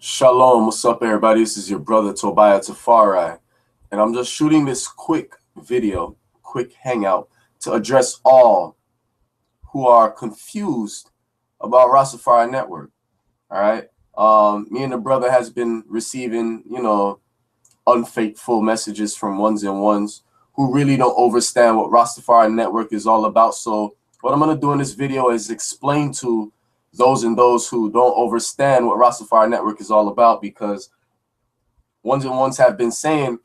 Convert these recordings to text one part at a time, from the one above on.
Shalom, what's up, everybody? This is your brother Tobiah Tafari, and I'm just shooting this quick video, quick hangout to address all who are confused about Rastafari Network. All right, me and the brother has been receiving, unfaithful messages from ones and ones who really don't understand what Rastafari Network is all about. So what I'm gonna do in this video is explain to those who don't understand what Rastafari Network is all about, because ones and ones have been saying,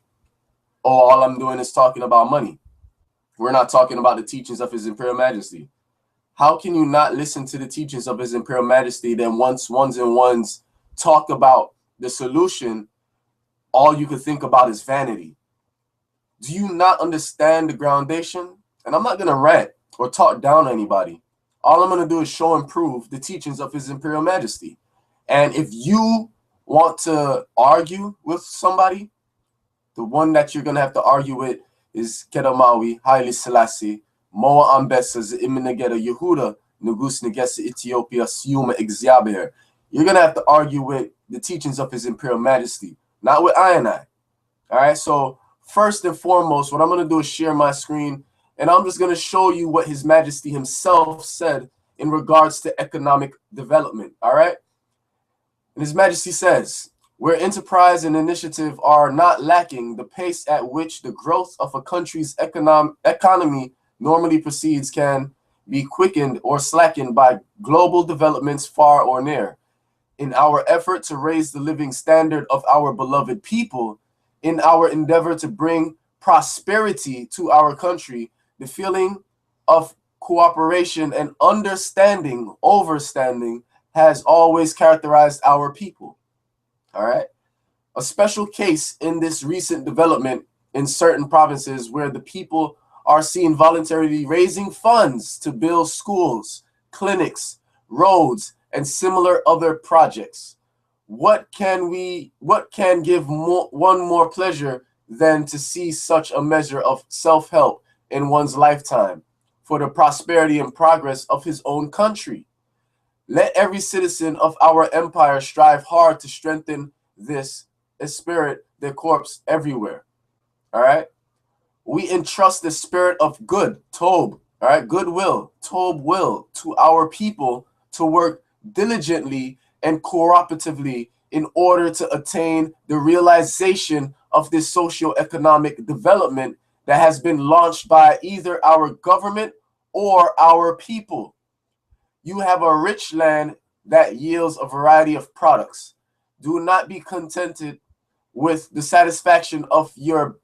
oh, all I'm doing is talking about money. We're not talking about the teachings of His Imperial Majesty. How can you not listen to the teachings of His Imperial Majesty? Then once ones and ones talk about the solution, all you could think about is vanity. Do you not understand the groundation? And I'm not going to rant or talk down on anybody. All I'm going to do is show and prove the teachings of His Imperial Majesty. And if you want to argue with somebody, the one that you're going to have to argue with is Kedamawi, Haile Selassie, Moa Ambessa, Iminageta, Yehuda, Nugus Negesa, Ethiopia, Siuma, Exaber. You're going to have to argue with the teachings of His Imperial Majesty, not with I and I. All right, so first and foremost, what I'm going to do is share my screen, and I'm just going to show you what His Majesty himself said in regards to economic development. All right, and His Majesty says, where enterprise and initiative are not lacking, the pace at which the growth of a country's economy normally proceeds can be quickened or slackened by global developments far or near. In our effort to raise the living standard of our beloved people, in our endeavor to bring prosperity to our country, the feeling of cooperation and understanding, has always characterized our people. All right. A special case in this recent development in certain provinces where the people are seen voluntarily raising funds to build schools, clinics, roads, and similar other projects. What can give one more pleasure than to see such a measure of self-help in one's lifetime for the prosperity and progress of his own country? Let every citizen of our empire strive hard to strengthen this spirit, the corpse everywhere. All right. We entrust the spirit of good, Tob, all right, goodwill, Tob will, to our people to work diligently and cooperatively in order to attain the realization of this socio-economic development that has been launched by either our government or our people. You have a rich land that yields a variety of products. Do not be contented with the satisfaction of your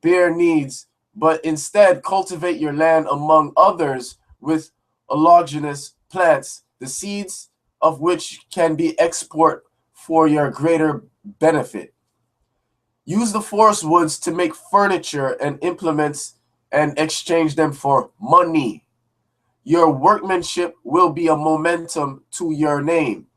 bare needs, but instead cultivate your land among others with allogenous plants, the seeds of which can be export for your greater benefit. Use the forest woods to make furniture and implements and exchange them for money. Your workmanship will be a momentum to your name.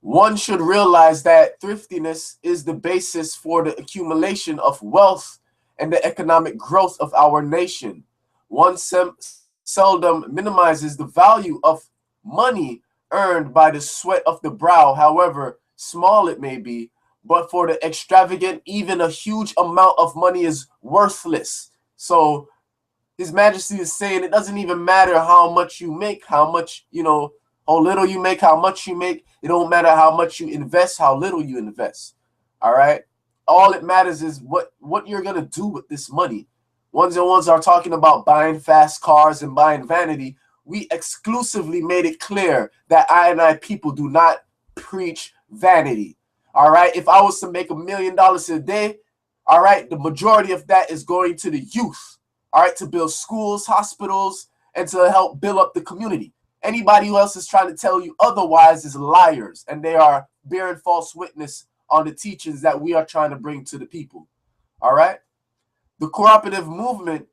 One should realize that thriftiness is the basis for the accumulation of wealth and the economic growth of our nation. One seldom minimizes the value of money earned by the sweat of the brow, however small it may be, but for the extravagant, even a huge amount of money is worthless. So His Majesty is saying it doesn't even matter how much you make, how little you make, how much you make. It don't matter how much you invest, how little you invest. All right. All it matters is what you're going to do with this money. Ones and ones are talking about buying fast cars and buying vanity. We exclusively made it clear that I and I people do not preach vanity. All right. If I was to make $1 million a day, all right, the majority of that is going to the youth. All right, to build schools, hospitals, and to help build up the community. Anybody who else is trying to tell you otherwise is liars, and they are bearing false witness on the teachings that we are trying to bring to the people. All right? The cooperative movement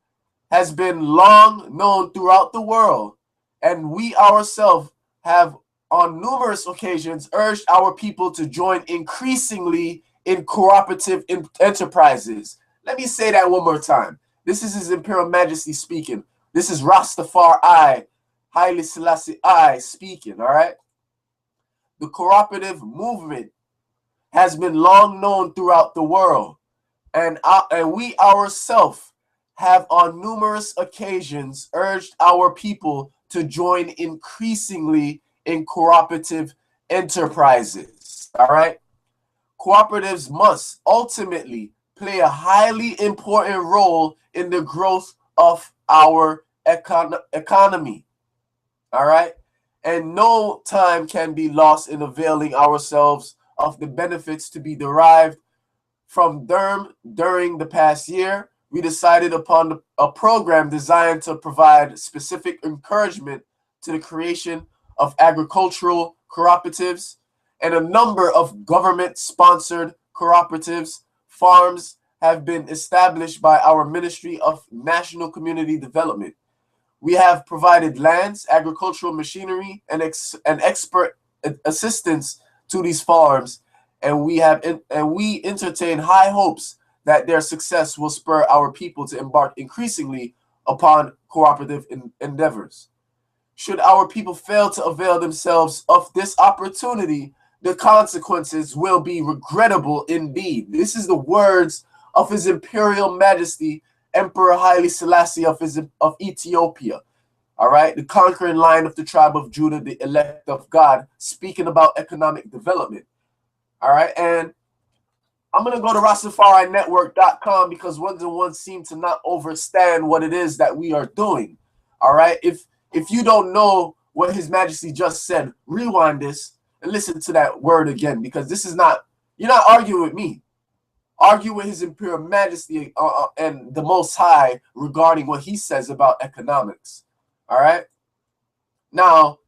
has been long known throughout the world, and we ourselves have on numerous occasions urged our people to join increasingly in cooperative enterprises. Let me say that one more time. This is His Imperial Majesty speaking. This is Rastafari, Haile Selassie I speaking, all right? the cooperative movement has been long known throughout the world, and we ourselves have on numerous occasions urged our people to join increasingly in cooperative enterprises. All right? Cooperatives must ultimately play a highly important role in the growth of our economy. All right? And no time can be lost in availing ourselves of the benefits to be derived from them. During the past year, we decided upon a program designed to provide specific encouragement to the creation of agricultural cooperatives and a number of government-sponsored cooperatives. Farms have been established by our Ministry of National Community Development. We have provided lands, agricultural machinery, and expert assistance to these farms, and we entertain high hopes that their success will spur our people to embark increasingly upon cooperative endeavors. Should our people fail to avail themselves of this opportunity, the consequences will be regrettable indeed. This is the words of His Imperial Majesty Emperor Haile Selassie of Ethiopia. All right, the conquering line of the tribe of Judah, the elect of God, speaking about economic development. All right, and I'm going to go to RastafariNetwork.com because one seem to not understand what it is that we are doing. All right, if you don't know what His Majesty just said, rewind this and listen to that word again, because this is not, you're not arguing with me. Argue with His Imperial Majesty and the Most High regarding what he says about economics. All right. Now,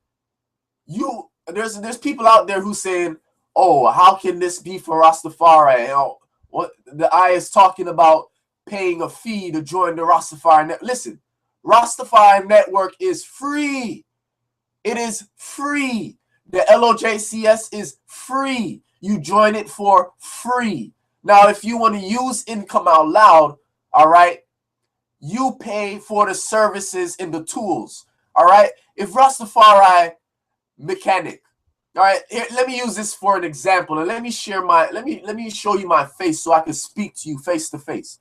there's people out there who saying, "Oh, how can this be for Rastafari?" You know, what the eye is talking about paying a fee to join the Rastafari Network. Listen, Rastafari Network is free. It is free. The LOJCS is free. You join it for free. Now, if you want to use Income Out Loud, all right, you pay for the services and the tools, all right? If Rastafari mechanic, all right, here, let me use this for an example, and let me show you my face so I can speak to you face to face.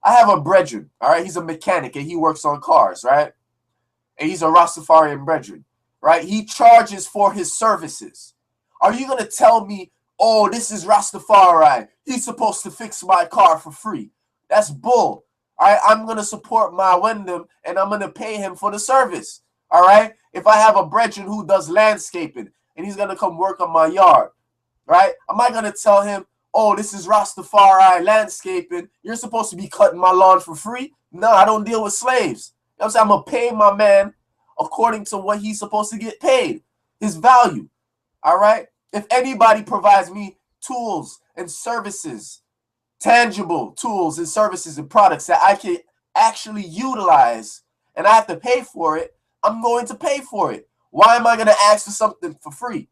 I have a brethren, all right? He's a mechanic, and he works on cars, right? And he's a Rastafarian brethren, right? He charges for his services. Are you going to tell me, "Oh, this is Rastafari, he's supposed to fix my car for free"? That's bull. All right, I'm going to support my Wyndham, and I'm going to pay him for the service. All right, if I have a brethren who does landscaping, and he's going to come work on my yard, right? Am I going to tell him, "Oh, this is Rastafari landscaping, you're supposed to be cutting my lawn for free"? No, I don't deal with slaves. You know what I'm saying? I'm going to pay my man according to what he's supposed to get paid, his value. All right? If anybody provides me tools and services, tangible tools and services and products that I can actually utilize, and I have to pay for it, I'm going to pay for it. Why am I going to ask for something for free?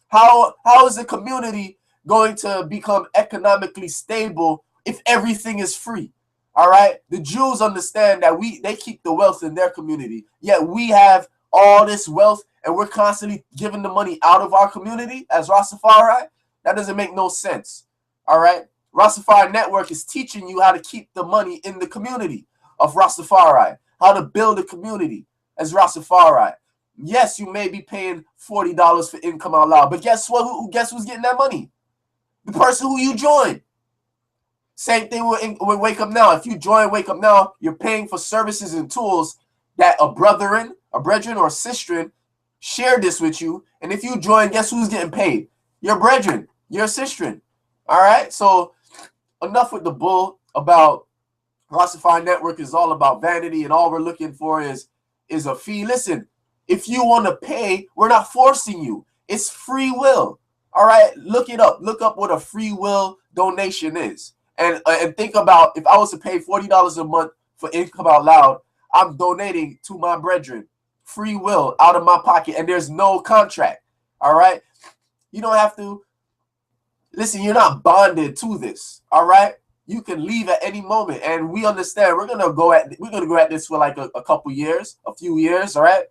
How is the community going to become economically stable if everything is free? All right? The Jews understand that they keep the wealth in their community, yet we have all this wealth and we're constantly giving the money out of our community as Rastafari. That doesn't make no sense. All right? Rastafari Network is teaching you how to keep the money in the community of Rastafari, how to build a community as Rastafari. Yes, you may be paying $40 for Income Out Loud, but guess what? Guess who's getting that money? The person who you join. Same thing with Wake Up Now. If you join Wake Up Now, you're paying for services and tools that a brethren, or a sister share this with you. And if you join, guess who's getting paid? Your brethren, your sister. All right? So enough with the bull about Rastafari Network is all about vanity, and all we're looking for is a fee. Listen, if you want to pay, we're not forcing you. It's free will. All right? Look it up. Look up what a free will donation is. And think about, if I was to pay $40 a month for Income Out Loud, I'm donating to my brethren. Free will out of my pocket, and there's no contract. All right? You don't have to. Listen, you're not bonded to this. All right? You can leave at any moment, and we understand we're gonna go at this for like a couple years, a few years, all right?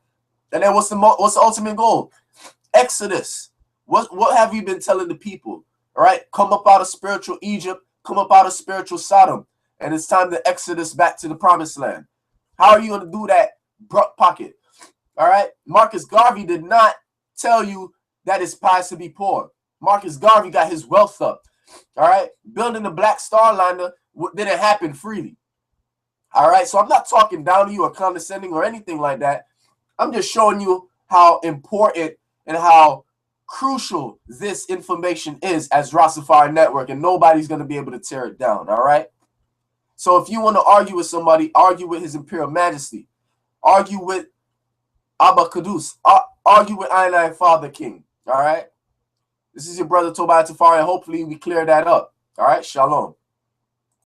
And then what's the ultimate goal? Exodus. What have you been telling the people? All right, come up out of spiritual Egypt, come up out of spiritual Sodom, and it's time to exodus back to the promised land. How are you going to do that, Brock Pocket? All right, Marcus Garvey did not tell you that it's pious to be poor. Marcus Garvey got his wealth up. All right, building the Black Star Liner didn't happen freely. All right, so I'm not talking down to you or condescending or anything like that. I'm just showing you how important and how crucial this information is as Rastafari Network, and nobody's going to be able to tear it down. All right, so if you want to argue with somebody, argue with His Imperial Majesty, argue with Abba Kudus, argue with I Father King. All right, this is your brother Tobiah Tafari, and hopefully we clear that up. All right, shalom.